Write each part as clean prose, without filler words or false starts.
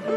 Hi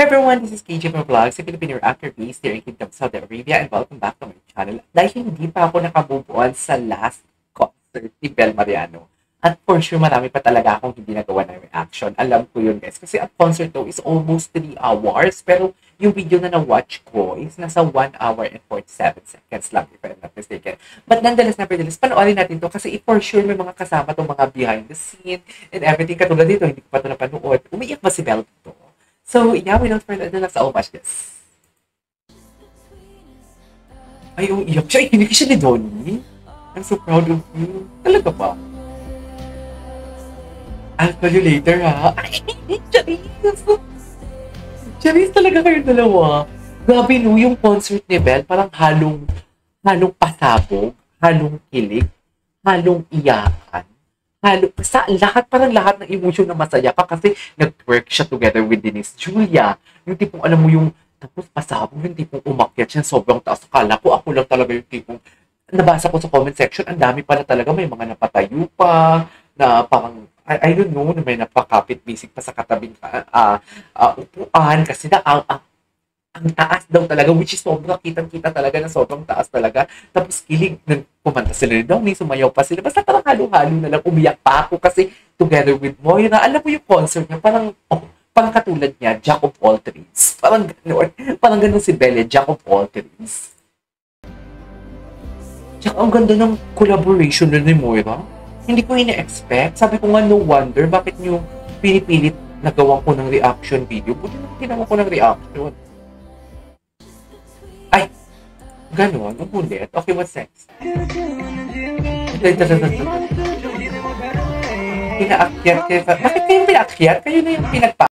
everyone, this is KJ from Vlogs, a Filipino actor based here in Kingdom, Saudi Arabia, and welcome back to my channel. Dahil hindi pa ako nakamove on sa last concert ni Bel Mariano. At for sure, marami pa talaga akong hindi nagawa ng reaction. Alam ko yun, guys. Kasi ang concert daw is almost 3 hours. Pero yung video na na-watch ko is nasa 1 hour and 47 seconds lang, if I'm not mistaken. But nonetheless, panoorin natin to kasi for sure may mga kasama tong mga behind the scene and everything. Katulad dito, hindi ko pa ito napanood. Umiiyak ba si Bel dito? So, yeah, without further ado, let's all watch this. Ay, umiiyak siya. Ay, kinikis siya ni Donnie. I'm so proud of you. Talaga ba? I'll call you later, ha? Ay, Charis! Charis talaga kayo dalawa. Grabe, no, yung concert ni Bel, parang halong pasabog, halong kilig, halong iyakan, sa lahat, parang lahat ng emotion na masaya ka kasi nag-work siya together with Denise Julia. Yung tipong, alam mo yung, tapos pasabog, yung tipong umakyat siya, sobrang taas. Akala ko, ako lang talaga yung tipong, nabasa ko sa comment section, ang dami pala talaga, may mga napatayo pa, na parang, I don't know, na may napakapit basic pa sa katabing upuan kasi na ang taas daw talaga, which is sobrang kitang-kita talaga na sobrang taas talaga. Tapos kilig, kumanta sila rin daw, may sumayaw pa sila. Basta parang halo-halo na lang, umiyak pa ako kasi together with Moira, alam mo yung concert niya, parang katulad niya, Jack of all trades. Parang ganun si Belle, Jack of all trades. Tsaka ang ganda ng collaboration na ni Moira. Hindi ko ina-expect. Sabi ko nga, no wonder bakit nyo pinipilit nagawa ko ng reaction video. Buti na ginawa ko ng reaction. Ay! Ganon. Ang ulit. Okay, what's next? Pinaakyat kayo. Bakit kayo pinaakyat? Kayo na yung pinagpa...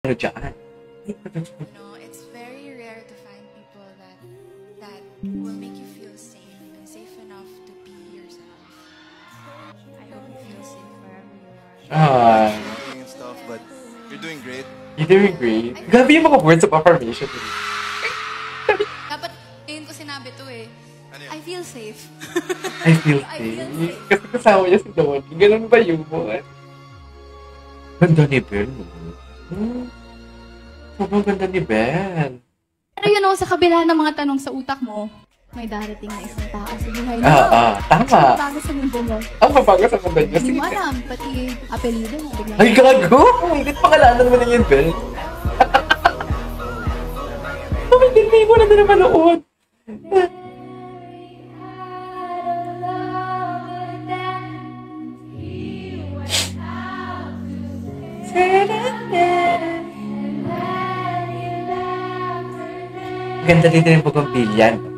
Ano dyan? It's very rare to find people that will make you feel safe and safe enough to be yourself. I hope you feel safe wherever you are. And stuff, but you're doing great. You're doing great. Grabe yung mga words of affirmation. Dapat ngayon ko sinabi to eh. Ano yun? I feel safe. I feel safe. Kasi kasama niya si Donnie. Ganun ba yung buwan? Ganda ni Bel, no? Sobrang ganda ni Bel. Pero yun o, sa kabila ng mga tanong sa utak mo, may darating na isang tao sa buhay mo. Tama. Bago sa mundo mo. Ang mabago sa mundo niya. Hindi mo alam, pati apelido mo. Ay, gago! Hindi pangalanan mo na yun, Bel. Hindi mo na din manood. Ganda dito yung bugambillyan.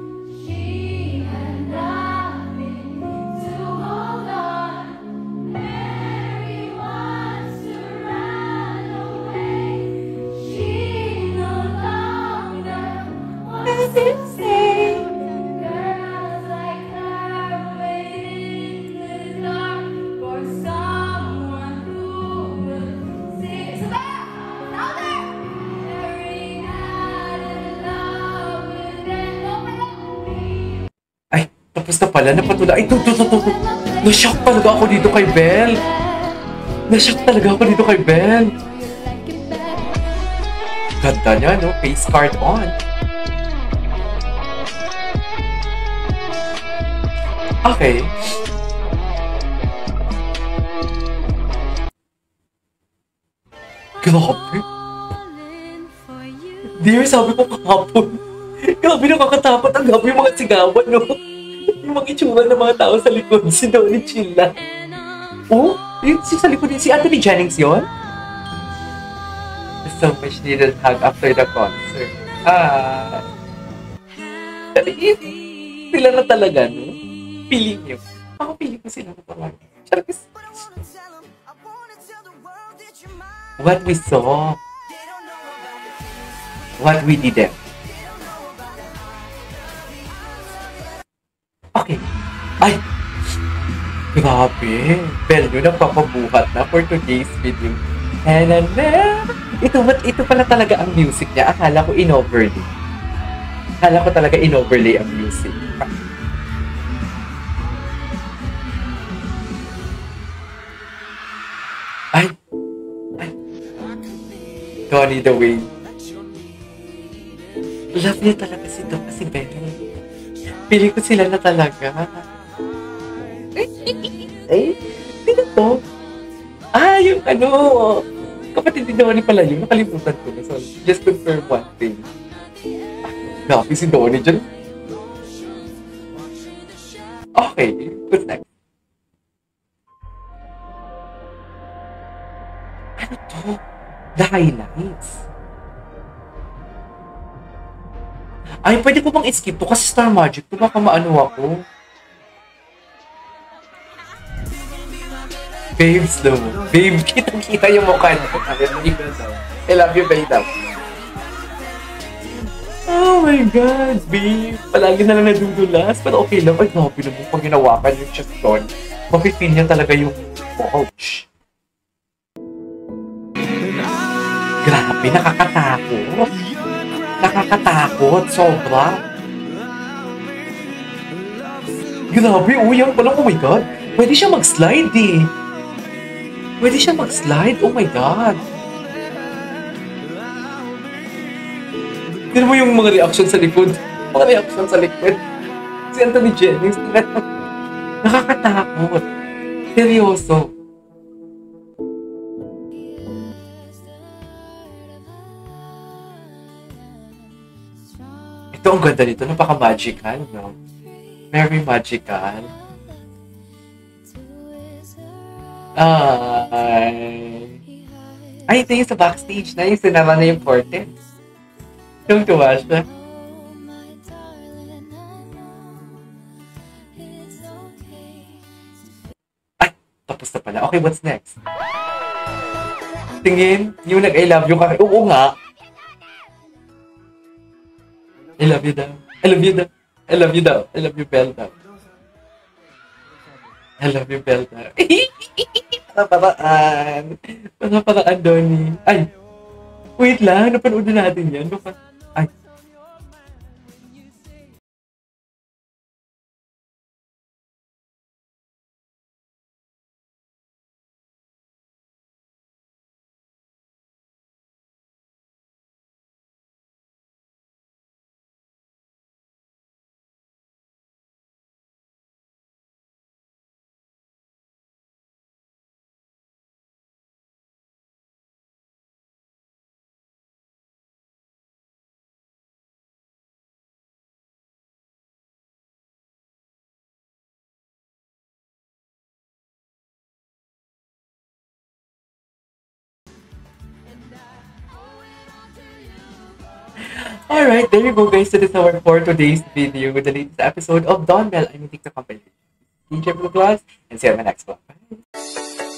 Tapos na pala, napatula. Ay, na-shock talaga ako dito kay Bel. Na-shock talaga ako dito kay Bel. Ganda niya, no? Face card on. Okay. Grabe. Dear, sabi ko kahapon. Grabe, nakakatakot. Ang gabi yung mga sigawan, no? Yung mga itsura ng mga tao sa likod, si Donnie chill lang. Oh, yung sa likod din, si Anthony Jennings yun? So much needed hug after the concert. Sila na talaga, no? Feeling nyo. Ako feeling ko sila na talaga. What we saw. what we didn't. Okay. Ay! Grabe. Bell, yun ang papabuhat na for today's video. And ito pala talaga ang music niya. Akala ko in-overlay. Akala ko talaga in-overlay ang music. Ay! Donnie the way. Love niya talaga si Doc kasi Bell. Pili ko sila na talaga. Ay, sino to? Ah, yung ano, kapatid din Donnie pala yun. Nakalimutan ko na. So, just confirm one thing. Grabe si Donnie dyan. Okay, what's next? Ano to? The highlights. Ay, pwede ko bang i-skip to? Kasi Star Magic to, baka maano ako. Babe, slow mo. Babe, kitang-kita yung mukha na. I love you, babe. Oh my God, babe. Palagi na lang nadudulas. Pero okay lang. Ay, grabe naman pag ginawakan yung chest doon. Mafe-feel niya talaga yung ouch. Grabe, nakakatakot. Nakakatakot, sobra. Grabe, yan palang, oh my God. Pwede siya mag-slide eh. Pwede siya mag-slide, oh my God. Tignan mo yung mga reaction sa likod. Mga reaction sa likod. Si Anthony Jennings, nakakatakot. Seryoso. Ito, ang ganda nito. Napaka-magical, no? Very magical. Ay, ito yung sa backstage na yung sinara na yung portent. Yung tuwa siya. Ay, tapos na pala. Okay, what's next? Tingin, yung nag-I love you ka. Oo nga. I love you daw. I love you daw. I love you daw. I love you, Bell daw. I love you, Bell daw. Paraan. Paraan, Donnie. Ay! Wait lang, napanood na natin yan. Ay. Alright, there you go guys. That is our for today's video with the latest episode of Don Bell. I'm TikTok company. DJ Blue Class, and see you on the next one. Bye!